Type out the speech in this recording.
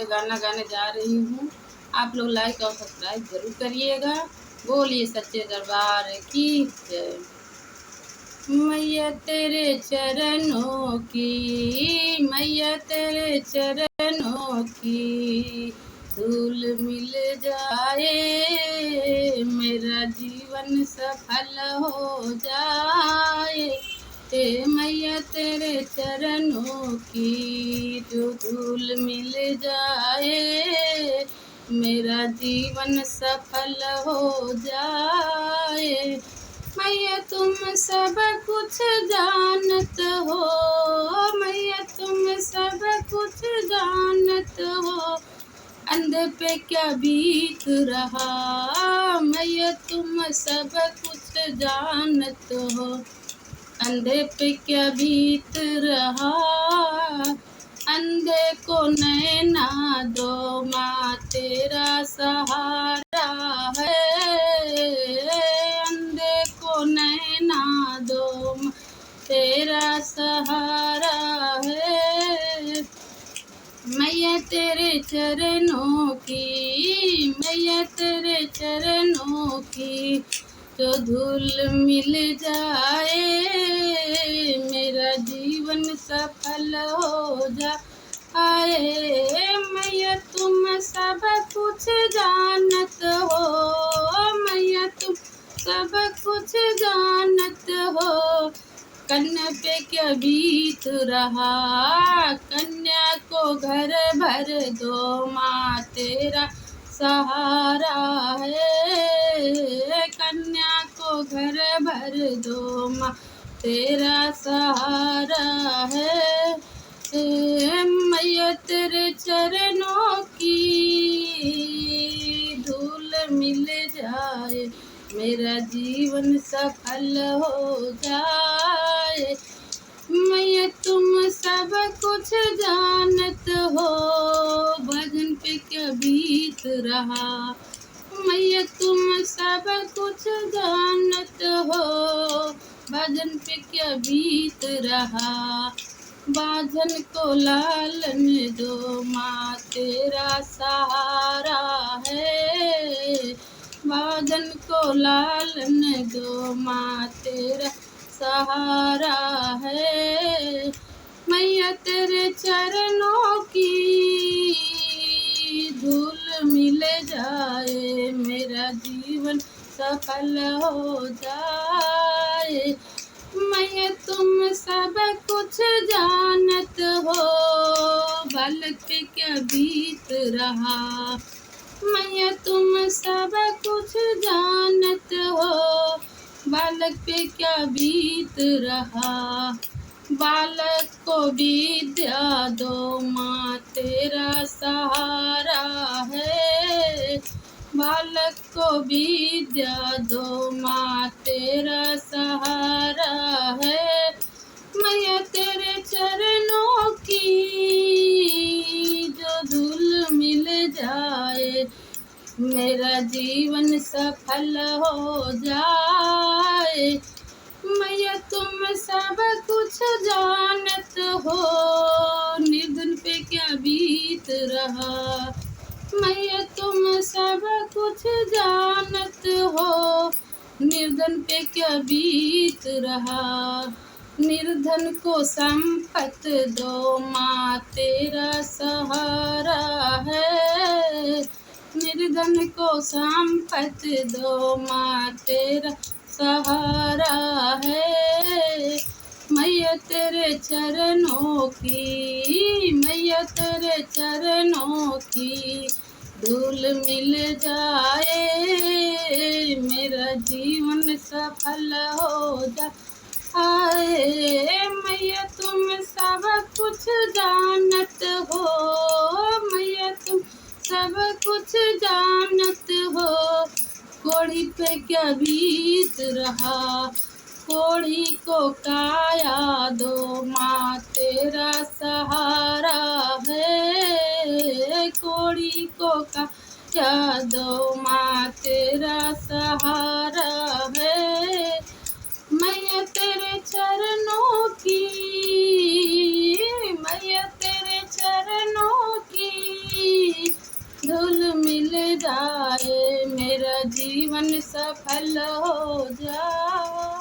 पे गाना गाने जा रही हूँ। आप लोग लाइक और सब्सक्राइब जरूर करिएगा। बोलिए सच्चे दरबार की जय। मैया तेरे चरणों की, मैया तेरे चरणों की धूल मिल जाए, मेरा जीवन सफल हो जाए। हे मैया तेरे चरणों की जो धूल मिल जाए, मेरा जीवन सफल हो जाए। मैया तुम सब कुछ जानत हो, मैया तुम सब कुछ जानत हो, अंधे पे क्या बीत रहा। मैया तुम सब कुछ जानत हो, अंधे पे क्या बीत रहा। अंधे को नैना दो माँ तेरा सहारा है, अंधे को नैना दो माँ तेरा सहारा है। मैया तेरे चरणों की, मैया तेरे चरणों की जो धूल मिल जाए, मेरा जीवन सफल हो जाए। मैया तुम सब कुछ जानत हो, मैया तुम सब कुछ जानत हो, कन्या पे क्या बीत रहा। कन्या को घर भर दो माँ तेरा सहारा है, कन्या को घर भर दो माँ तेरा सहारा है। मैया तेरे चरणों की धूल मिल जाए, मेरा जीवन सफल हो जाए। मैया तुम सब कुछ जानत हो, भजन पे क्या बीत रहा। मैया तुम सब कुछ जानत हो, भजन पे क्या बीत रहा। बाजन को लालन दो माँ तेरा सहारा है, बाजन को लालन दो माँ तेरा सहारा है। मैया तेरे चरणों की धूल मिल जाए, मेरा जीवन सफल हो जाए। मैया तुम सब कुछ जानत हो, बालक पे क्या बीत रहा। मैया तुम सब कुछ जानत हो, बालक पे क्या बीत रहा। बालक को विद्या दो माँ तेरा सहारा है, बालक को विद्या दो माँ तेरा सहारा है। मैया तेरे चरणों की जो धूल मिल जाए, मेरा जीवन सफल हो जाए। मैया तुम सब कुछ जानत हो, निर्धन पे क्या बीत रहा। मैया तुम सब कुछ जानत हो, निर्धन पे क्या बीत रहा। निर्धन को संपत दो माँ तेरा सहारा है, निर्धन को संपत दो माँ तेरा सहारा है। मैया तेरे चरणों की, मैया तेरे चरणों की धूल मिल जाए, मेरा जीवन सफल हो जाए। मैया तुम सब कुछ जानत हो, मैया तुम सब कुछ जानत हो, कोढ़ी पे क्या बीत रहा। कोढ़ी को काया दो माँ तेरा सहारा है, कोढ़ी को काया दो माँ तेरा सहारा है। मैया तेरे चरणों की, मैया तेरे चरणों की जीवन सफल हो जाए।